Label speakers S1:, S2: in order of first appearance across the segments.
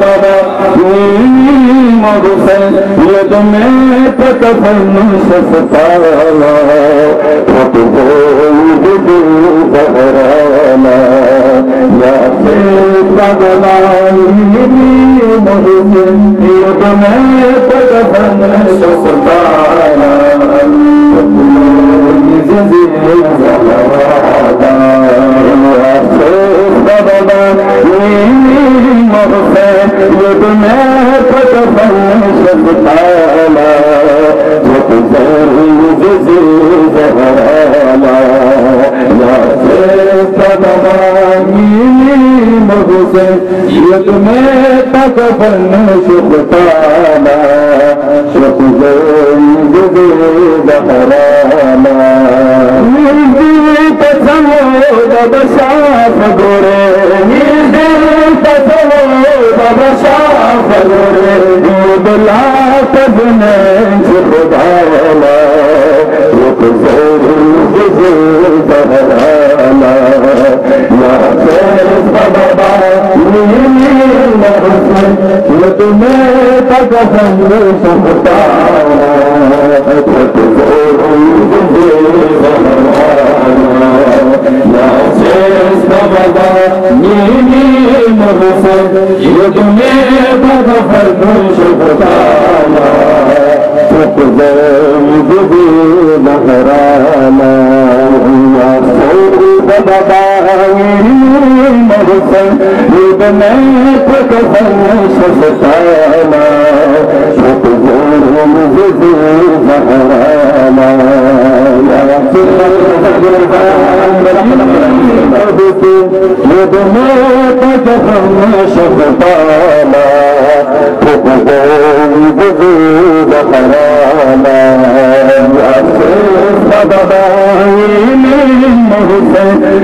S1: बाबा मगुसे ये तुम्हें तकफन शफताला ज़हराना या पगलाई मगुसे ये तुम्हें तकफन शफताला ये तुम्हें तकफन शुक्ताना बशाफ गोरे बशाफ गोरे बुला तजने खुदाला ये तुम्हें तकफन ये तुम्हें शुक्राना नहराना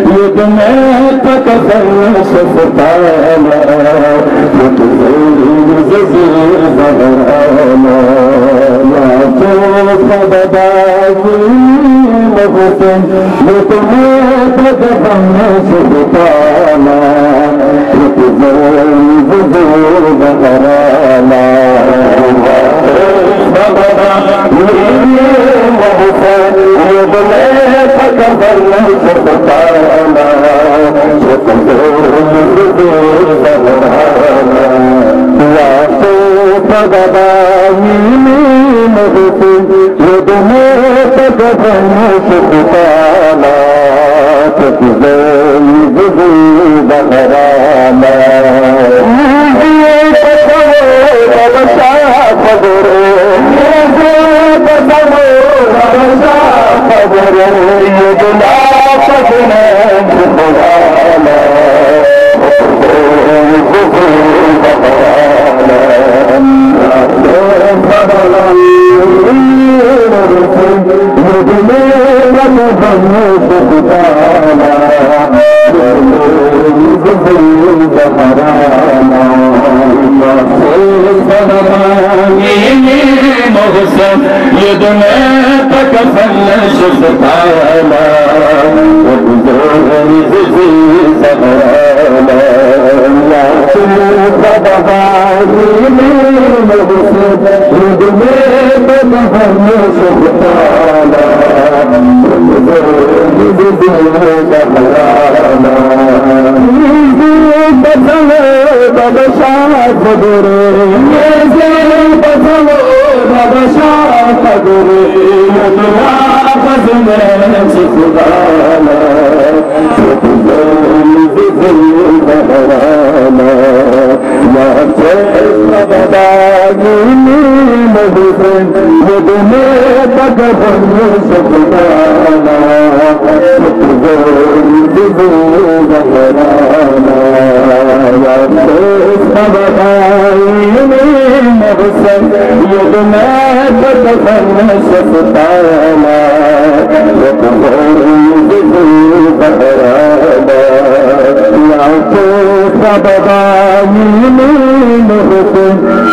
S1: ये तुम्हें तकफन शुक्राना ये तुम्हें तकफन शुक्राना ये तुम्हें तकफन शुक्राना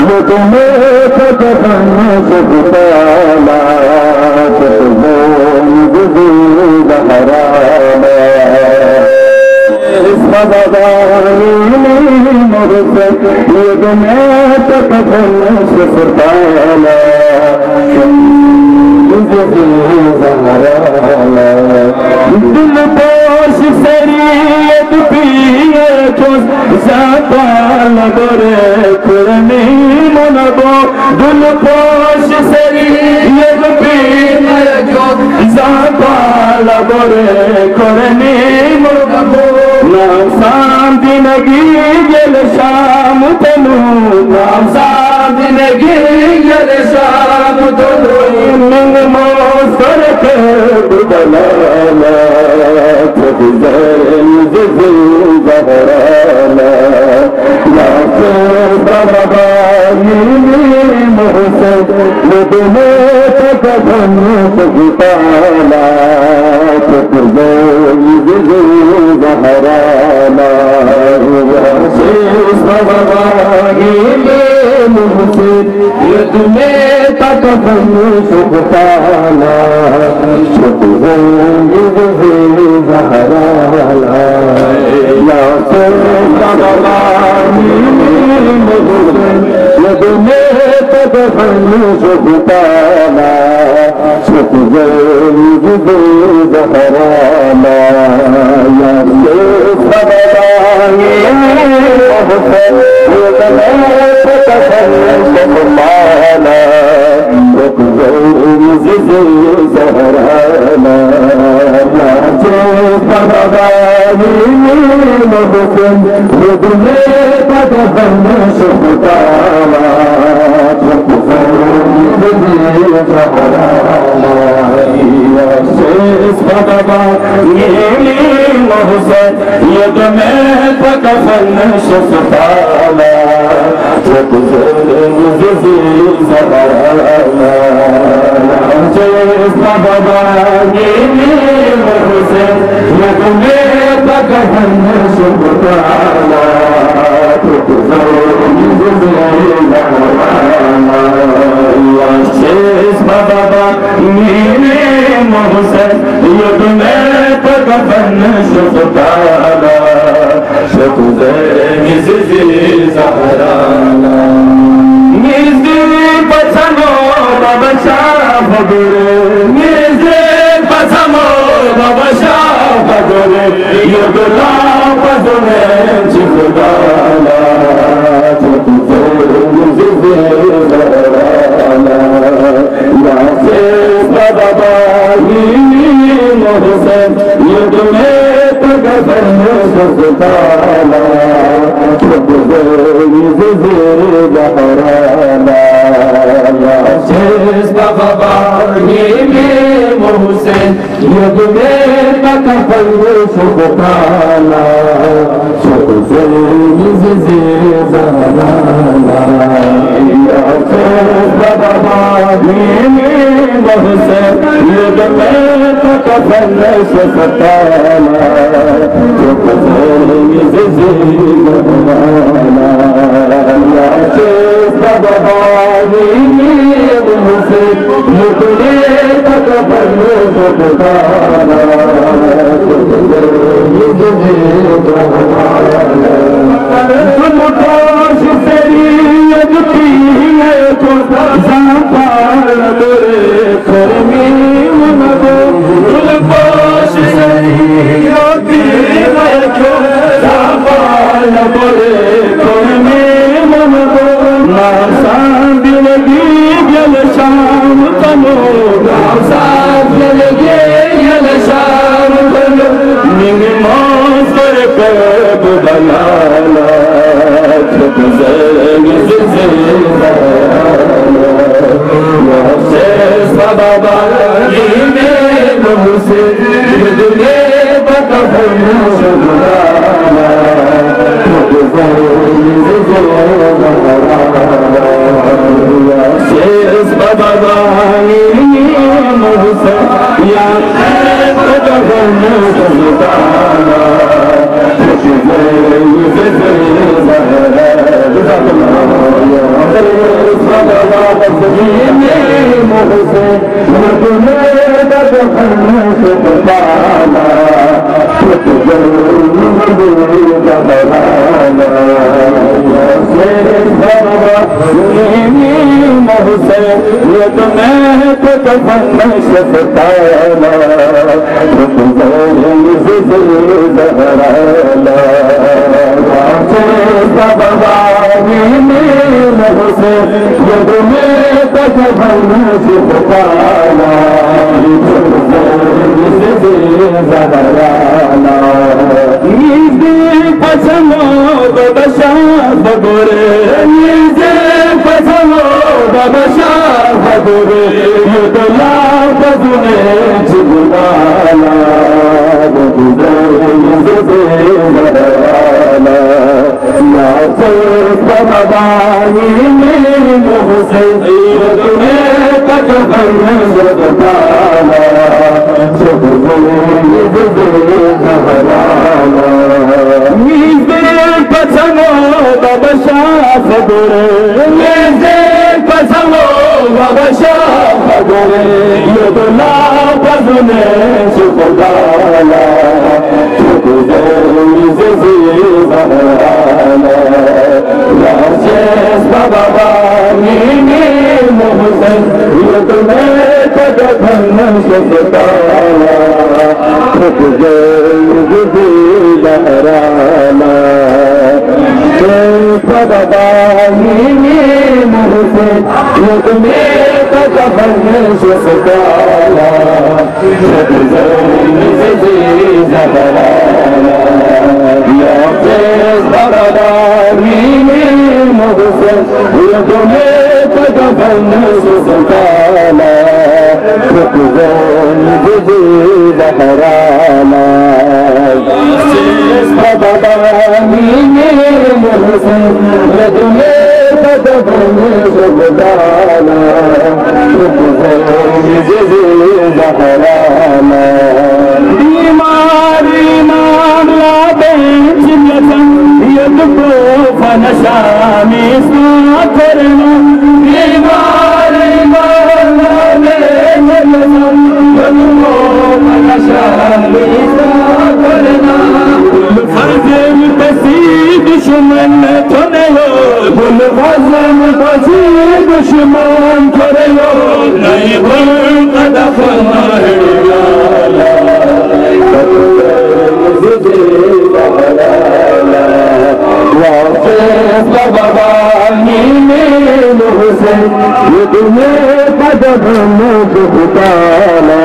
S1: ये तुम्हें तकफन शुक्राना दिल पोश शरीयत पिए चोस जापाल गोरे कुरनी मनबो दिल पोश शरीयत पिए चोस जापाल गोरे कुरनी मनबो नाम जिंदगी जल शाम तनु नाम जिंदगी जल शाम तनु मिंग मोसर के बुदलाना तजरन जिल जहराना या से बाबा मोहसन मुदने तकबन तगताना तजरन जिल जहराना या से बाबा मोहसन युद्ध में तकबन तगताना तजरन जिल जहराना या से बाबा यदुमे तदफन सुबताना सुतजल जहराना या से सबरानी मोहसन यदुमे तदफन सुबताना सुतजल जहराना या से सबरानी मोहसन यदुमे तदफन सुबताना मोहसन यद में तकफन शफताना मोहसन यद में तकफन शफताना बाबा मेरे मोहसन युद्ध में तकफन शफताना शफज़ैन ज़हराना मिज़े पछनो बाबा शाह भगुरे मिज़े पछनो बाबा शाह भगुरे युद्ध ला पछने चिखदाना बाबा मोहसन युद्ध में तकफन शफताना जहराना बाबा मोहसन युद्ध में तकफन शफताना जहराना बाबा मोहसन युद्ध में तकफन शफताना जहराना बाबा मोहसन युद्ध में तकफन शफताना बाबा मोहसन युद्ध में तकफन शफताना शेष बाबा मोहसन या तकफन शफताना मोहसन कफन शफताना ज़हराना बाबानी में से यद में कफन शफताना ज़हराना नीज़े पसमो बबशा बगोरे नीज़े पसमो बबशा बगोरे युदला बगुने चिगुनाला बगुने ज़हराना नाज़े बाबानी में मुझसे यद में कफन शफताना नीज़े पसमो बबशा फगोरे नीज़े पसमो बबशा फगोरे युदला बगुने चिगुनाला नीज़े ज़हराना नाज़े बाबानी में मुझसे यद में कफन शफताना ज़हराना बाबानी में मुझसे यद में कफन शफताना ज़हराना बाबानी में मुझसे यद में कफन शफताना ज़हराना बाबानी में मुझसे यद में कफन शफताना ज़हराना बीमारी मामला बेच यद को फनशा में करना बीमारी मामला फज़म तसी दुश्मन थोने हो बुल फज़म तसी दुश्मन थोने हो नहीं बुल कदफ बाबानी में मुझसे यद में कदम शफताना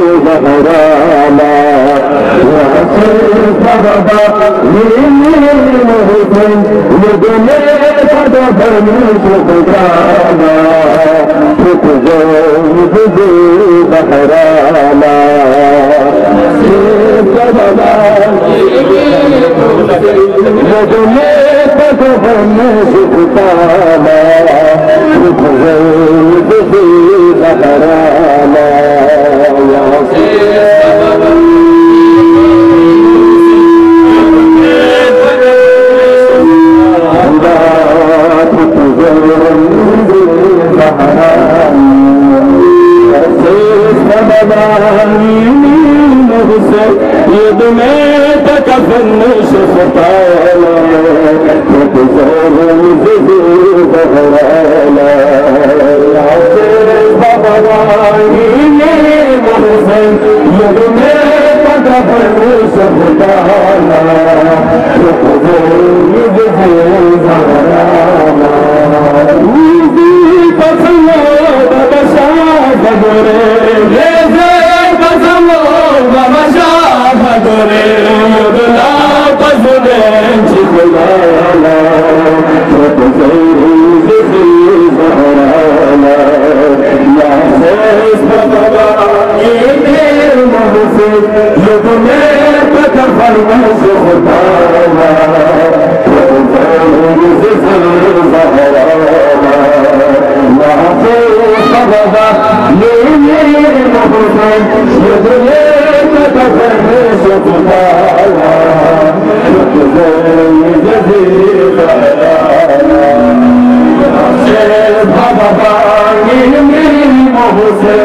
S1: ज़हराना बाबानी में मुझसे यद में कदम शफताना ज़हराना यद में कफन शफताना ज़हराना यद में कफन शफताना ज़हराना बाबानी में मुझसे यद में कफन शफताना ज़हराना नीज़े पसमो बबशा बगोरे नीज़े पसमो बबशा बगोरे युदला बगुने चिगुनाला ज़हराना नाज़े बाबानी में मुझसे यद में कफन शफताना ज़हराना नाज़े बाबानी में मुझसे यद में कफन शफताना बाबानी में मुझसे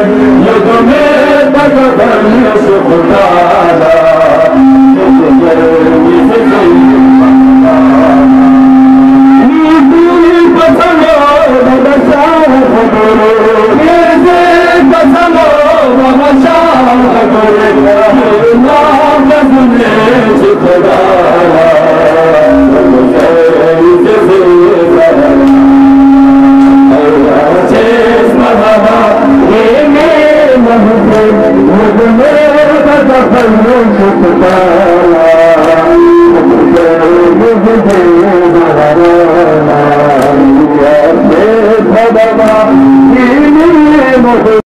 S1: यद में कफन शफताना नीज़े पसमो बबशा मुझे